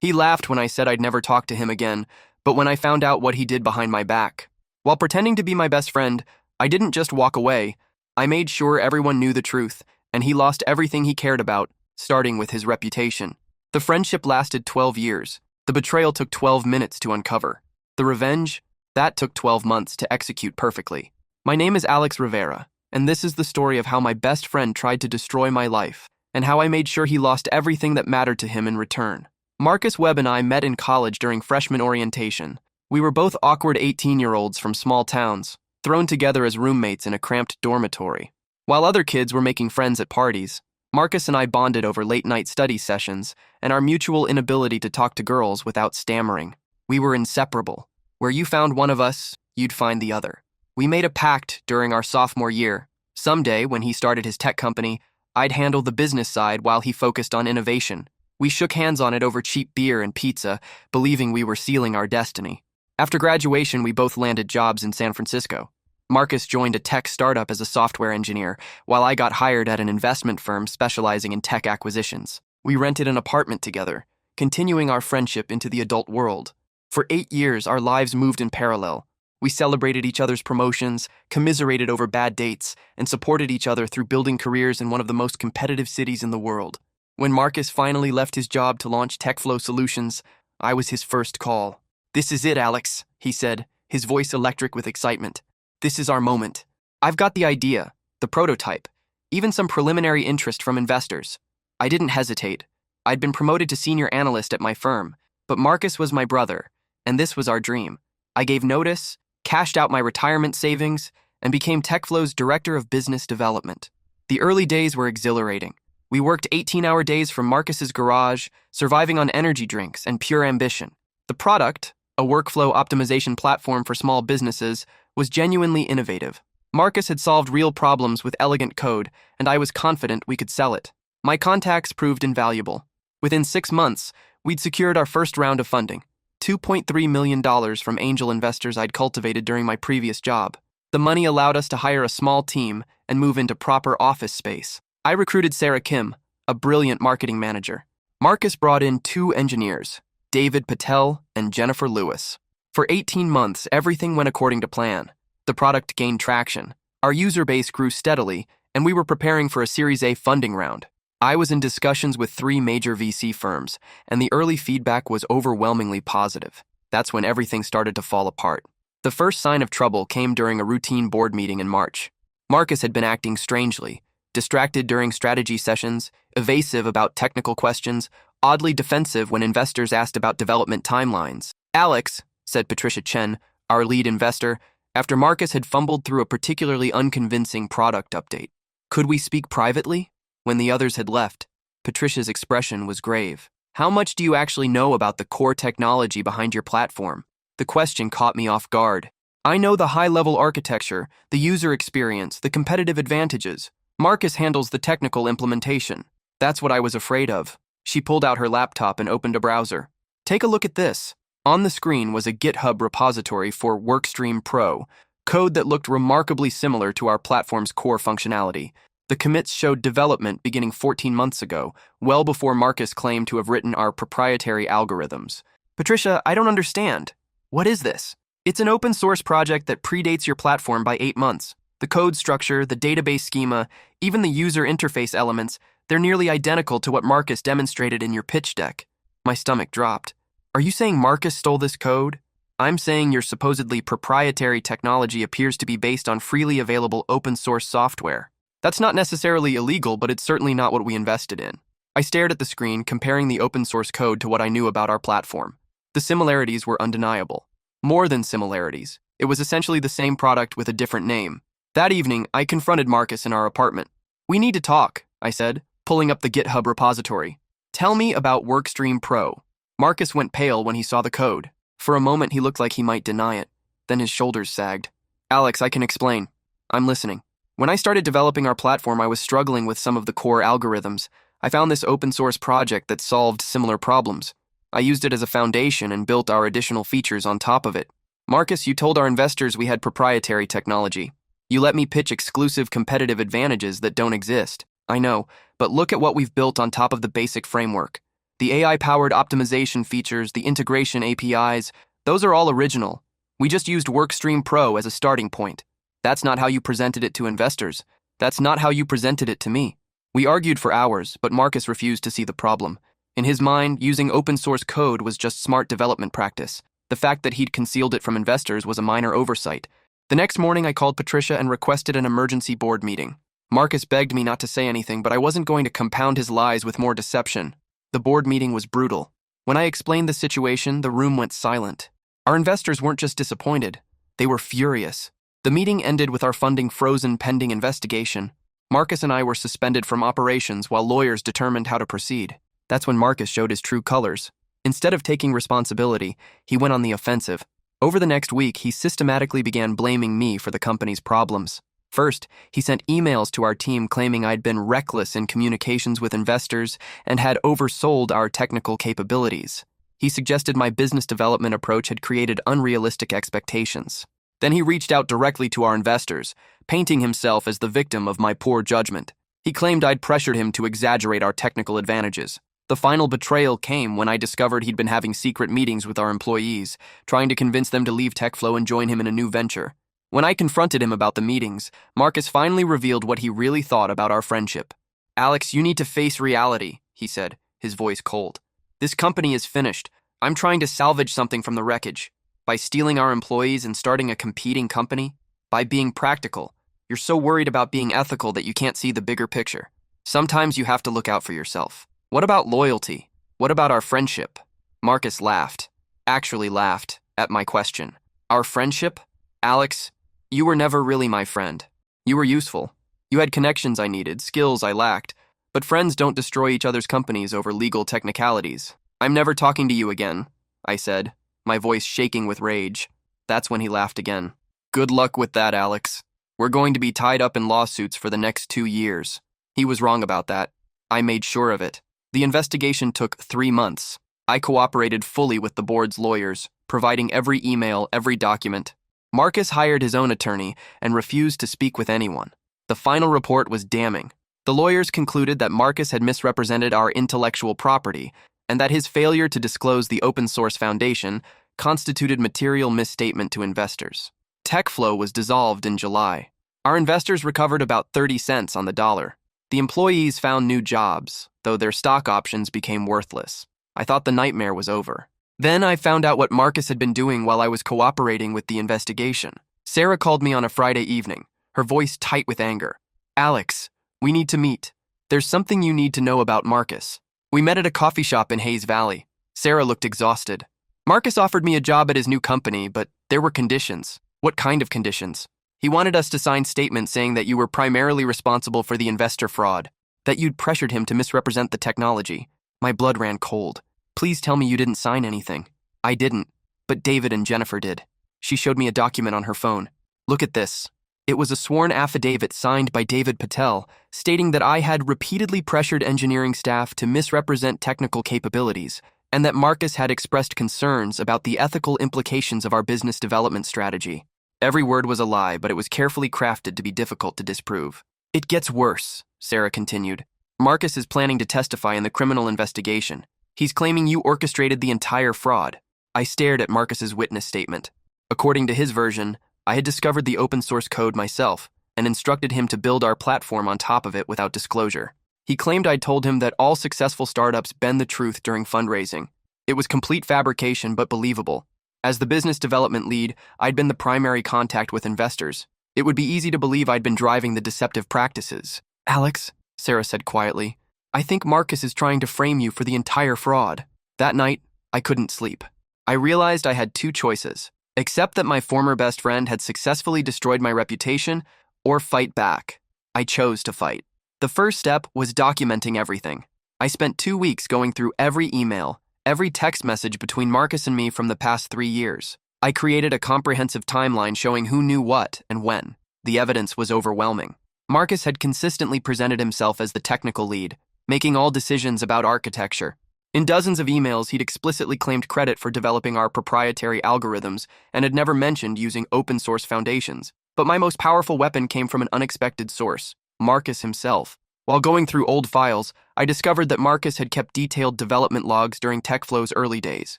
He laughed when I said I'd never talk to him again, but when I found out what he did behind my back. While pretending to be my best friend, I didn't just walk away. I made sure everyone knew the truth, and he lost everything he cared about, starting with his reputation. The friendship lasted 12 years. The betrayal took 12 minutes to uncover. The revenge? That took 12 months to execute perfectly. My name is Alex Rivera, and this is the story of how my best friend tried to destroy my life, and how I made sure he lost everything that mattered to him in return. Marcus Webb and I met in college during freshman orientation. We were both awkward 18-year-olds from small towns, thrown together as roommates in a cramped dormitory. While other kids were making friends at parties, Marcus and I bonded over late-night study sessions and our mutual inability to talk to girls without stammering. We were inseparable. Where you found one of us, you'd find the other. We made a pact during our sophomore year. Someday, when he started his tech company, I'd handle the business side while he focused on innovation. We shook hands on it over cheap beer and pizza, believing we were sealing our destiny. After graduation, we both landed jobs in San Francisco. Marcus joined a tech startup as a software engineer, while I got hired at an investment firm specializing in tech acquisitions. We rented an apartment together, continuing our friendship into the adult world. For 8 years, our lives moved in parallel. We celebrated each other's promotions, commiserated over bad dates, and supported each other through building careers in one of the most competitive cities in the world. When Marcus finally left his job to launch TechFlow Solutions, I was his first call. "This is it, Alex," he said, his voice electric with excitement. "This is our moment. I've got the idea, the prototype, even some preliminary interest from investors." I didn't hesitate. I'd been promoted to senior analyst at my firm, but Marcus was my brother, and this was our dream. I gave notice, cashed out my retirement savings, and became TechFlow's Director of Business Development. The early days were exhilarating. We worked 18-hour days from Marcus's garage, surviving on energy drinks and pure ambition. The product, a workflow optimization platform for small businesses, was genuinely innovative. Marcus had solved real problems with elegant code, and I was confident we could sell it. My contacts proved invaluable. Within 6 months, we'd secured our first round of funding, $2.3 million from angel investors I'd cultivated during my previous job. The money allowed us to hire a small team and move into proper office space. I recruited Sarah Kim, a brilliant marketing manager. Marcus brought in 2 engineers, David Patel and Jennifer Lewis. For 18 months, everything went according to plan. The product gained traction. Our user base grew steadily, and we were preparing for a Series A funding round. I was in discussions with 3 major VC firms, and the early feedback was overwhelmingly positive. That's when everything started to fall apart. The first sign of trouble came during a routine board meeting in March. Marcus had been acting strangely, distracted during strategy sessions, evasive about technical questions, oddly defensive when investors asked about development timelines. "Alex," said Patricia Chen, our lead investor, after Marcus had fumbled through a particularly unconvincing product update. "Could we speak privately?" When the others had left, Patricia's expression was grave. "How much do you actually know about the core technology behind your platform?" The question caught me off guard. "I know the high-level architecture, the user experience, the competitive advantages. Marcus handles the technical implementation." That's what I was afraid of. She pulled out her laptop and opened a browser. "Take a look at this." On the screen was a GitHub repository for WorkStream Pro, code that looked remarkably similar to our platform's core functionality. The commits showed development beginning 14 months ago, well before Marcus claimed to have written our proprietary algorithms. "Patricia, I don't understand. What is this?" "It's an open source project that predates your platform by 8 months. The code structure, the database schema, even the user interface elements, they're nearly identical to what Marcus demonstrated in your pitch deck." My stomach dropped. "Are you saying Marcus stole this code?" "I'm saying your supposedly proprietary technology appears to be based on freely available open source software. That's not necessarily illegal, but it's certainly not what we invested in." I stared at the screen, comparing the open source code to what I knew about our platform. The similarities were undeniable. More than similarities. It was essentially the same product with a different name. That evening, I confronted Marcus in our apartment. "We need to talk," I said, pulling up the GitHub repository. "Tell me about WorkStream Pro." Marcus went pale when he saw the code. For a moment, he looked like he might deny it. Then his shoulders sagged. "Alex, I can explain. I'm listening. When I started developing our platform, I was struggling with some of the core algorithms. I found this open source project that solved similar problems. I used it as a foundation and built our additional features on top of it. Marcus, you told our investors we had proprietary technology. You let me pitch exclusive competitive advantages that don't exist. I know, but look at what we've built on top of the basic framework. The AI-powered optimization features, the integration APIs, those are all original. We just used WorkStream Pro as a starting point. That's not how you presented it to investors. That's not how you presented it to me. We argued for hours, but Marcus refused to see the problem. In his mind, using open-source code was just smart development practice. The fact that he'd concealed it from investors was a minor oversight. The next morning, I called Patricia and requested an emergency board meeting. Marcus begged me not to say anything, but I wasn't going to compound his lies with more deception. The board meeting was brutal. When I explained the situation, the room went silent. Our investors weren't just disappointed, they were furious. The meeting ended with our funding frozen pending investigation. Marcus and I were suspended from operations while lawyers determined how to proceed. That's when Marcus showed his true colors. Instead of taking responsibility, he went on the offensive. Over the next week, he systematically began blaming me for the company's problems. First, he sent emails to our team claiming I'd been reckless in communications with investors and had oversold our technical capabilities. He suggested my business development approach had created unrealistic expectations. Then he reached out directly to our investors, painting himself as the victim of my poor judgment. He claimed I'd pressured him to exaggerate our technical advantages. The final betrayal came when I discovered he'd been having secret meetings with our employees, trying to convince them to leave TechFlow and join him in a new venture. When I confronted him about the meetings, Marcus finally revealed what he really thought about our friendship. "Alex, you need to face reality," he said, his voice cold. "This company is finished. I'm trying to salvage something from the wreckage. By stealing our employees and starting a competing company? By being practical. You're so worried about being ethical that you can't see the bigger picture. Sometimes you have to look out for yourself. What about loyalty? What about our friendship?" Marcus laughed. Actually laughed at my question. "Our friendship? Alex, you were never really my friend. You were useful. You had connections I needed, skills I lacked, but friends don't destroy each other's companies over legal technicalities. I'm never talking to you again," I said, my voice shaking with rage. That's when he laughed again. "Good luck with that, Alex. We're going to be tied up in lawsuits for the next 2 years. He was wrong about that. I made sure of it. The investigation took 3 months. I cooperated fully with the board's lawyers, providing every email, every document. Marcus hired his own attorney and refused to speak with anyone. The final report was damning. The lawyers concluded that Marcus had misrepresented our intellectual property and that his failure to disclose the open source foundation constituted material misstatement to investors. TechFlow was dissolved in July. Our investors recovered about 30 cents on the dollar. The employees found new jobs, though their stock options became worthless. I thought the nightmare was over. Then I found out what Marcus had been doing while I was cooperating with the investigation. Sarah called me on a Friday evening, her voice tight with anger. "Alex, we need to meet. There's something you need to know about Marcus." We met at a coffee shop in Hayes Valley. Sarah looked exhausted. "Marcus offered me a job at his new company, but there were conditions." "What kind of conditions?" "He wanted us to sign statements saying that you were primarily responsible for the investor fraud, that you'd pressured him to misrepresent the technology." My blood ran cold. "Please tell me you didn't sign anything." "I didn't, but David and Jennifer did." She showed me a document on her phone. "Look at this." It was a sworn affidavit signed by David Patel, stating that I had repeatedly pressured engineering staff to misrepresent technical capabilities, and that Marcus had expressed concerns about the ethical implications of our business development strategy. Every word was a lie, but it was carefully crafted to be difficult to disprove. "It gets worse," Sarah continued. "Marcus is planning to testify in the criminal investigation. He's claiming you orchestrated the entire fraud." I stared at Marcus's witness statement. According to his version, I had discovered the open source code myself and instructed him to build our platform on top of it without disclosure. He claimed I'd told him that all successful startups bend the truth during fundraising. It was complete fabrication, but believable. As the business development lead, I'd been the primary contact with investors. It would be easy to believe I'd been driving the deceptive practices. "Alex," Sarah said quietly, "I think Marcus is trying to frame you for the entire fraud." That night, I couldn't sleep. I realized I had 2 choices: accept that my former best friend had successfully destroyed my reputation, or fight back. I chose to fight. The first step was documenting everything. I spent 2 weeks going through every email, every text message between Marcus and me from the past 3 years. I created a comprehensive timeline showing who knew what and when. The evidence was overwhelming. Marcus had consistently presented himself as the technical lead, making all decisions about architecture. In dozens of emails, he'd explicitly claimed credit for developing our proprietary algorithms and had never mentioned using open-source foundations. But my most powerful weapon came from an unexpected source: Marcus himself. While going through old files, I discovered that Marcus had kept detailed development logs during TechFlow's early days.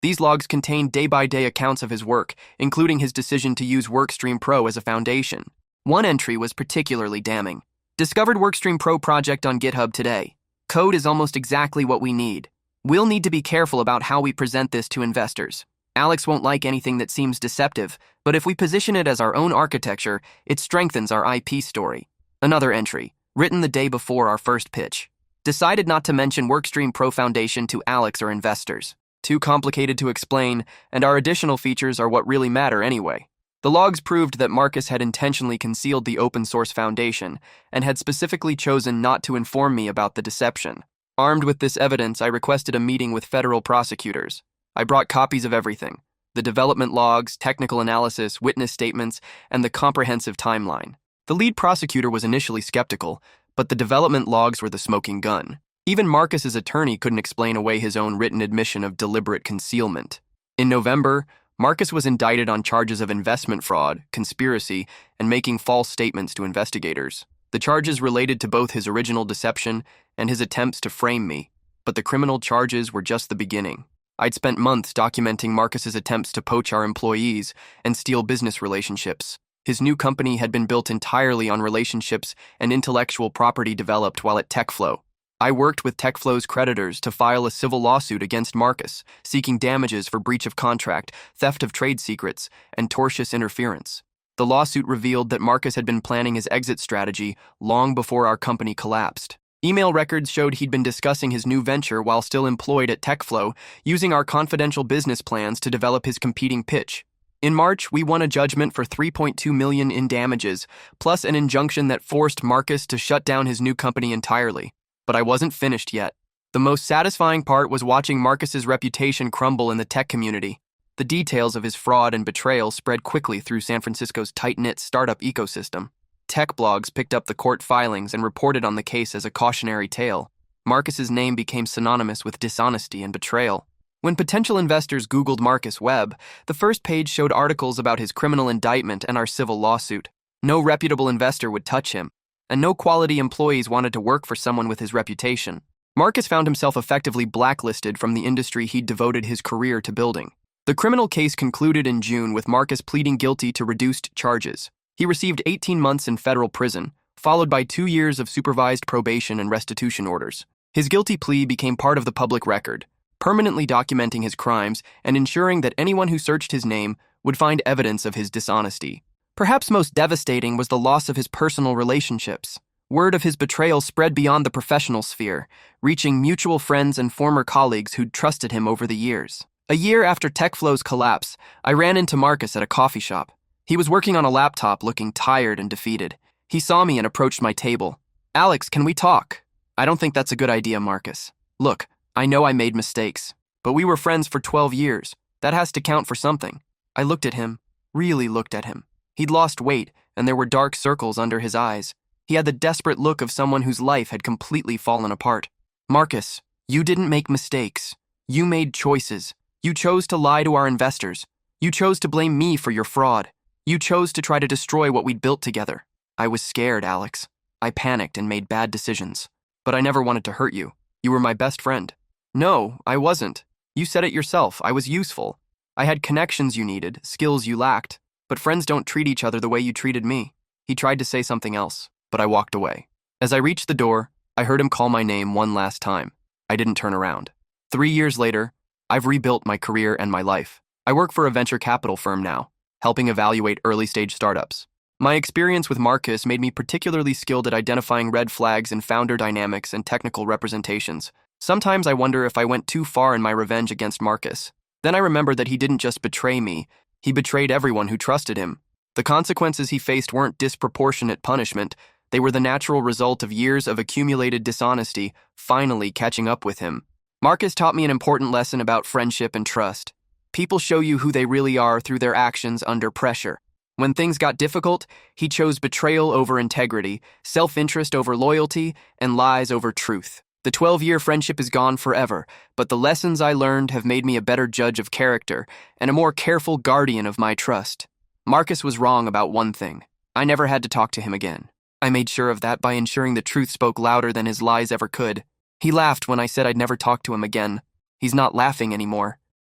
These logs contained day-by-day accounts of his work, including his decision to use WorkStream Pro as a foundation. One entry was particularly damning. Discovered WorkStream Pro project on GitHub today. Code is almost exactly what we need. We'll need to be careful about how we present this to investors. Alex won't like anything that seems deceptive, but if we position it as our own architecture, it strengthens our IP story. Another entry, written the day before our first pitch. Decided not to mention WorkStream Pro Foundation to Alex or investors. Too complicated to explain, and our additional features are what really matter anyway. The logs proved that Marcus had intentionally concealed the open source foundation and had specifically chosen not to inform me about the deception. Armed with this evidence, I requested a meeting with federal prosecutors. I brought copies of everything: the development logs, technical analysis, witness statements, and the comprehensive timeline. The lead prosecutor was initially skeptical, but the development logs were the smoking gun. Even Marcus's attorney couldn't explain away his own written admission of deliberate concealment. In November, Marcus was indicted on charges of investment fraud, conspiracy, and making false statements to investigators. The charges related to both his original deception and his attempts to frame me, but the criminal charges were just the beginning. I'd spent months documenting Marcus's attempts to poach our employees and steal business relationships. His new company had been built entirely on relationships and intellectual property developed while at TechFlow. I worked with TechFlow's creditors to file a civil lawsuit against Marcus, seeking damages for breach of contract, theft of trade secrets, and tortious interference. The lawsuit revealed that Marcus had been planning his exit strategy long before our company collapsed. Email records showed he'd been discussing his new venture while still employed at TechFlow, using our confidential business plans to develop his competing pitch. In March, we won a judgment for $3.2 million in damages, plus an injunction that forced Marcus to shut down his new company entirely. But I wasn't finished yet. The most satisfying part was watching Marcus's reputation crumble in the tech community. The details of his fraud and betrayal spread quickly through San Francisco's tight-knit startup ecosystem. Tech blogs picked up the court filings and reported on the case as a cautionary tale. Marcus's name became synonymous with dishonesty and betrayal. When potential investors Googled Marcus Webb, the first page showed articles about his criminal indictment and our civil lawsuit. No reputable investor would touch him, and no quality employees wanted to work for someone with his reputation. Marcus found himself effectively blacklisted from the industry he'd devoted his career to building. The criminal case concluded in June with Marcus pleading guilty to reduced charges. He received 18 months in federal prison, followed by 2 years of supervised probation and restitution orders. His guilty plea became part of the public record, permanently documenting his crimes and ensuring that anyone who searched his name would find evidence of his dishonesty. Perhaps most devastating was the loss of his personal relationships. Word of his betrayal spread beyond the professional sphere, reaching mutual friends and former colleagues who'd trusted him over the years. A year after TechFlow's collapse, I ran into Marcus at a coffee shop. He was working on a laptop, looking tired and defeated. He saw me and approached my table. "Alex, can we talk?" "I don't think that's a good idea, Marcus. Look, I know I made mistakes, but we were friends for 12 years. That has to count for something." I looked at him, really looked at him. He'd lost weight, and there were dark circles under his eyes. He had the desperate look of someone whose life had completely fallen apart. "Marcus, you didn't make mistakes. You made choices. You chose to lie to our investors. You chose to blame me for your fraud. You chose to try to destroy what we'd built together." I was scared, Alex. I panicked and made bad decisions. But I never wanted to hurt you. You were my best friend. "No, I wasn't. You said it yourself. I was useful. I had connections you needed, skills you lacked. But friends don't treat each other the way you treated me." He tried to say something else, but I walked away. As I reached the door, I heard him call my name one last time. I didn't turn around. 3 years later, I've rebuilt my career and my life. I work for a venture capital firm now, helping evaluate early-stage startups. My experience with Marcus made me particularly skilled at identifying red flags in founder dynamics and technical representations. Sometimes I wonder if I went too far in my revenge against Marcus. Then I remember that he didn't just betray me, he betrayed everyone who trusted him. The consequences he faced weren't disproportionate punishment. They were the natural result of years of accumulated dishonesty finally catching up with him. Marcus taught me an important lesson about friendship and trust. People show you who they really are through their actions under pressure. When things got difficult, he chose betrayal over integrity, self-interest over loyalty, and lies over truth. The 12-year friendship is gone forever, but the lessons I learned have made me a better judge of character and a more careful guardian of my trust. Marcus was wrong about one thing. I never had to talk to him again. I made sure of that by ensuring the truth spoke louder than his lies ever could. He laughed when I said I'd never talk to him again. He's not laughing anymore.